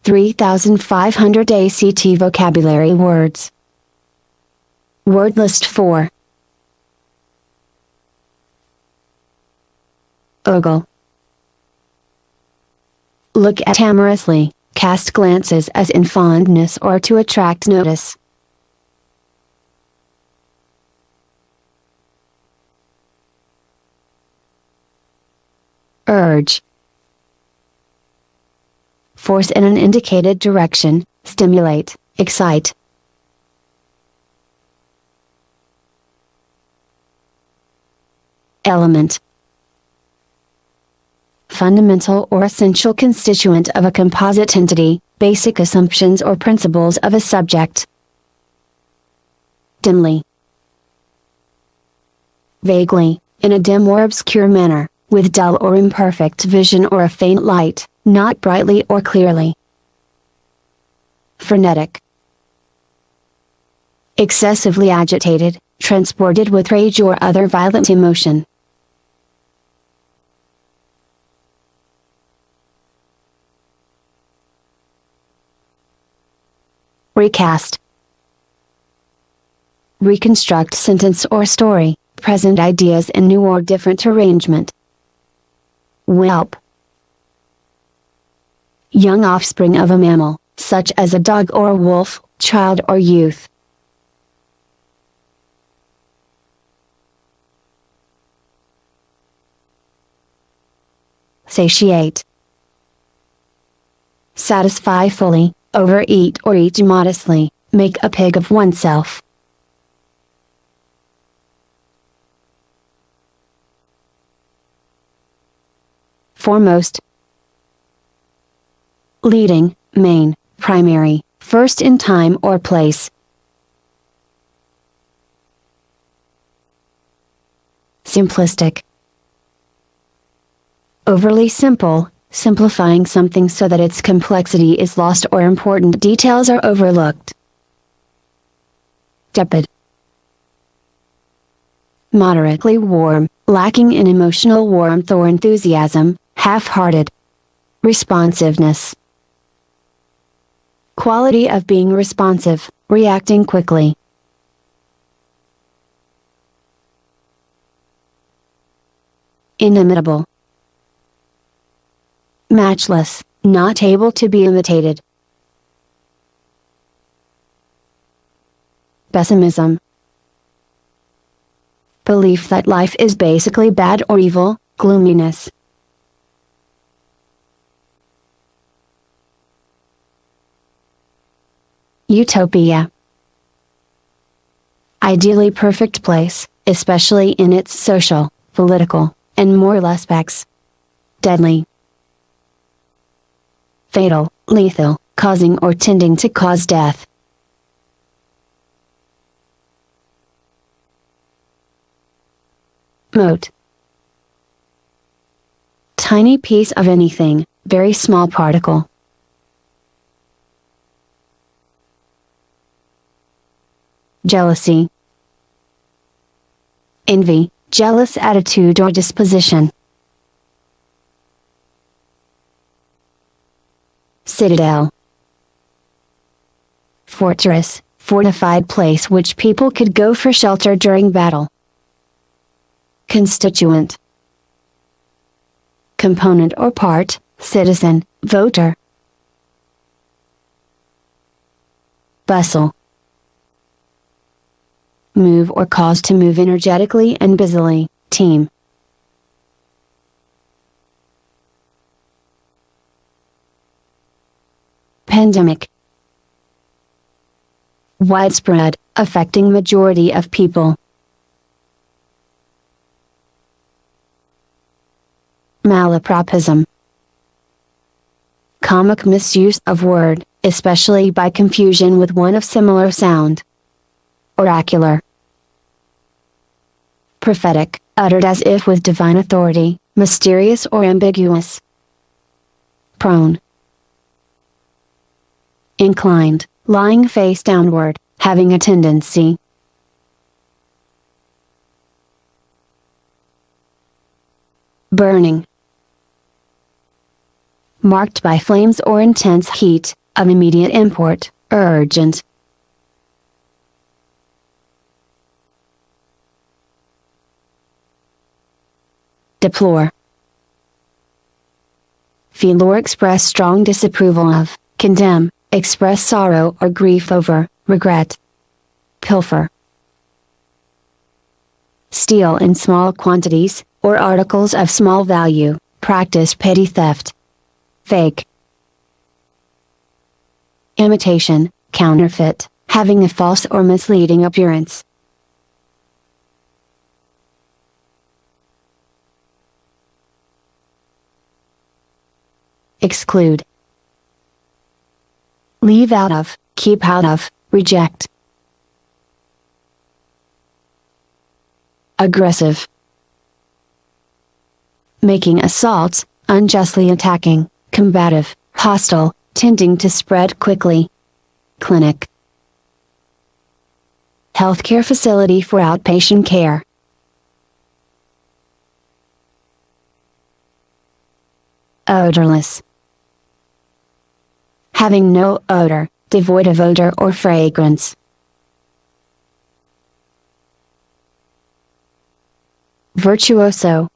3,500 ACT vocabulary words. Word list 4. Ogle. Look at amorously, cast glances as in fondness or to attract notice. Urge. Force in an indicated direction, stimulate, excite. Element. Fundamental or essential constituent of a composite entity, basic assumptions or principles of a subject. Dimly. Vaguely, in a dim or obscure manner, with dull or imperfect vision or a faint light, not brightly or clearly. Frenetic. Excessively agitated, transported with rage or other violent emotion. Recast. Reconstruct sentence or story, present ideas in new or different arrangement. Whelp. Young offspring of a mammal, such as a dog or a wolf, child or youth. Satiate. Satisfy fully, overeat or eat modestly, make a pig of oneself. Foremost. Leading, main, primary, first in time or place. Simplistic. Overly simple, simplifying something so that its complexity is lost or important details are overlooked. Tepid. Moderately warm, lacking in emotional warmth or enthusiasm, half-hearted. Responsiveness. Quality of being responsive, reacting quickly. Inimitable. Matchless, not able to be imitated. Pessimism. Belief that life is basically bad or evil, gloominess. Utopia. Ideally perfect place, especially in its social, political, and moral aspects. Deadly. Fatal, lethal, causing or tending to cause death. Mote. Tiny piece of anything, very small particle. Jealousy. Envy, jealous attitude or disposition. Citadel. Fortress, fortified place which people could go for shelter during battle. Constituent. Component or part, citizen, voter. Bustle. Move or cause to move energetically and busily, team. Pandemic. Widespread, affecting majority of people. Malapropism. Comic misuse of word, especially by confusion with one of similar sound. Oracular. Prophetic, uttered as if with divine authority, mysterious or ambiguous. Prone. Inclined, lying face downward, having a tendency. Burning. marked by flames or intense heat, of immediate import, urgent. Deplore. Feel or express strong disapproval of, condemn, express sorrow or grief over, regret. Pilfer. Steal in small quantities, or articles of small value, practice petty theft. Fake. Imitation, counterfeit, having a false or misleading appearance. Exclude. Leave out of, keep out of, reject. Aggressive. Making assaults, unjustly attacking, combative, hostile, tending to spread quickly. Clinic. Healthcare facility for outpatient care. Odorless. Having no odor, devoid of odor or fragrance. Virtuoso.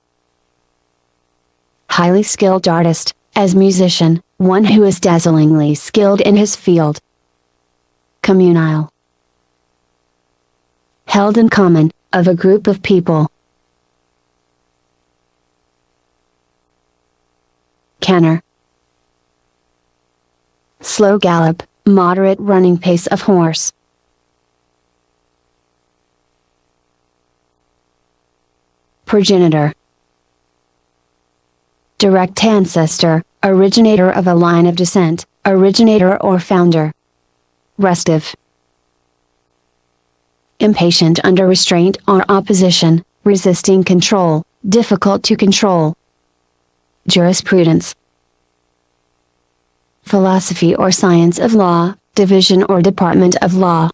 Highly skilled artist, as musician, one who is dazzlingly skilled in his field. Communal. Held in common, of a group of people. Canter. Slow gallop, moderate running pace of horse. Progenitor. Direct ancestor, originator of a line of descent, originator or founder. Restive. Impatient under restraint or opposition, resisting control, difficult to control. Jurisprudence. Philosophy or science of law, division or department of law.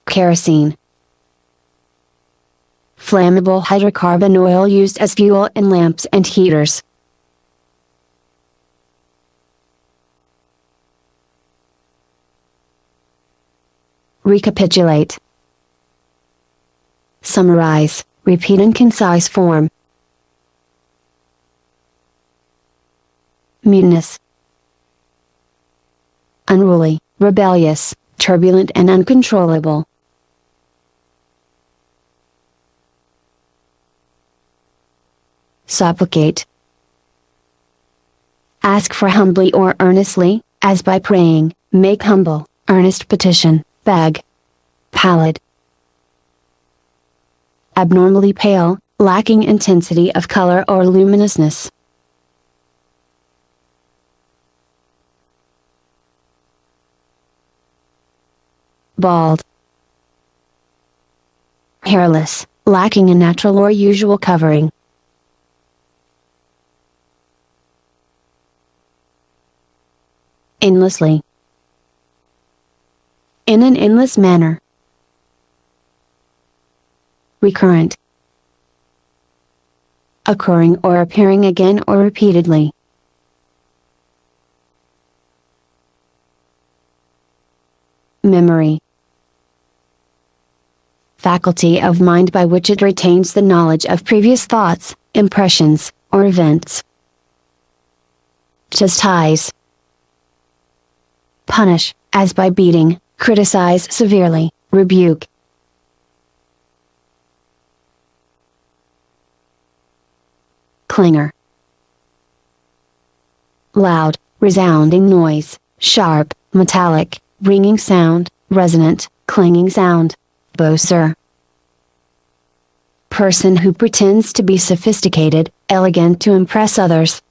Kerosene. Flammable hydrocarbon oil used as fuel in lamps and heaters. Recapitulate. Summarize, repeat in concise form. Mutinous. Unruly, rebellious, turbulent and uncontrollable. Supplicate. Ask for humbly or earnestly, as by praying, make humble, earnest petition, beg. Pallid. Abnormally pale, lacking intensity of color or luminousness. Bald. Hairless, lacking a natural or usual covering. Endlessly. In an endless manner. Recurrent. Occurring or appearing again or repeatedly. Memory. Faculty of mind by which it retains the knowledge of previous thoughts, impressions, or events. Chastise. Punish, as by beating, criticize severely, rebuke. Clangor. Loud, resounding noise, sharp, metallic, ringing sound, resonant, clanging sound. Boaster. Person who pretends to be sophisticated, elegant to impress others.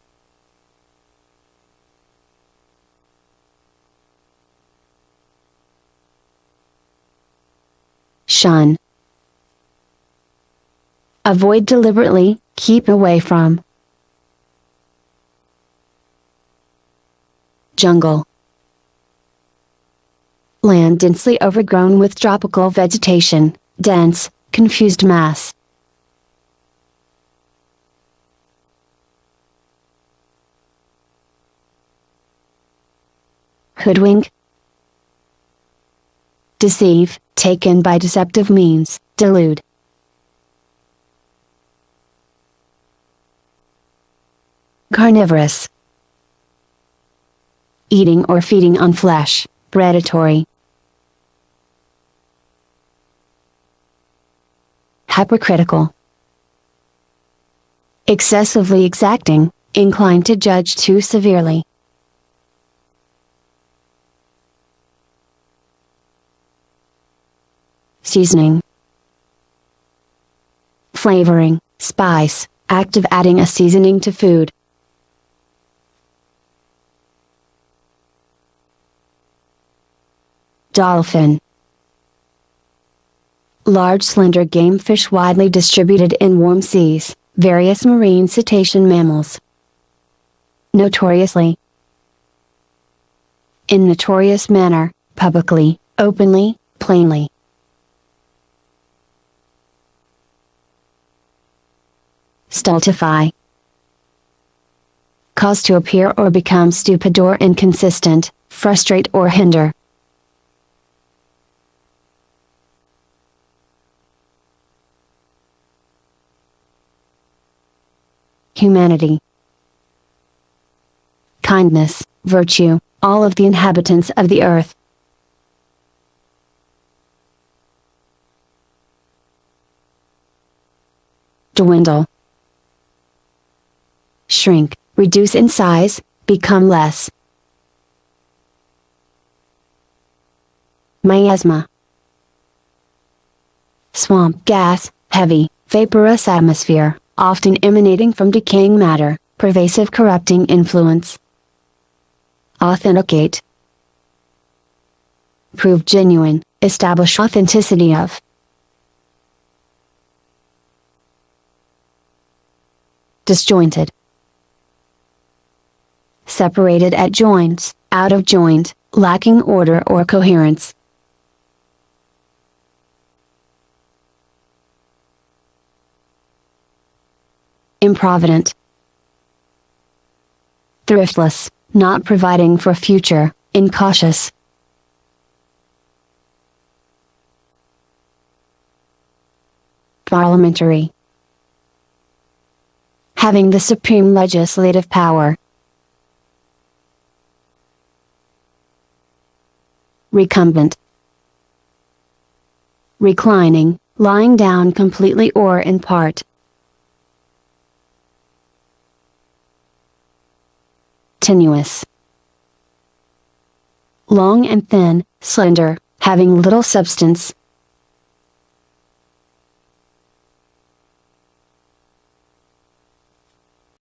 Shun. Avoid deliberately, keep away from. Jungle. Land densely overgrown with tropical vegetation, dense, confused mass. Hoodwink. Deceive, taken by deceptive means, delude. Carnivorous. Eating or feeding on flesh, predatory. Hypercritical. Excessively exacting, inclined to judge too severely. Seasoning. Flavoring, spice, act of adding a seasoning to food. Dolphin. Large slender game fish widely distributed in warm seas, various marine cetacean mammals. Notoriously. In notorious manner, publicly, openly, plainly. Stultify. Cause to appear or become stupid or inconsistent, frustrate or hinder. Humanity. Kindness, virtue, all of the inhabitants of the earth. Dwindle. Shrink, reduce in size, become less. Miasma. Swamp gas, heavy, vaporous atmosphere, often emanating from decaying matter, pervasive corrupting influence. Authenticate. Prove genuine, establish authenticity of. Disjointed. Separated at joints, out of joint, lacking order or coherence. Improvident. Thriftless, not providing for future, incautious. Parliamentary. Having the supreme legislative power. Recumbent. Reclining, lying down completely or in part. Tenuous. Long and thin, slender, having little substance,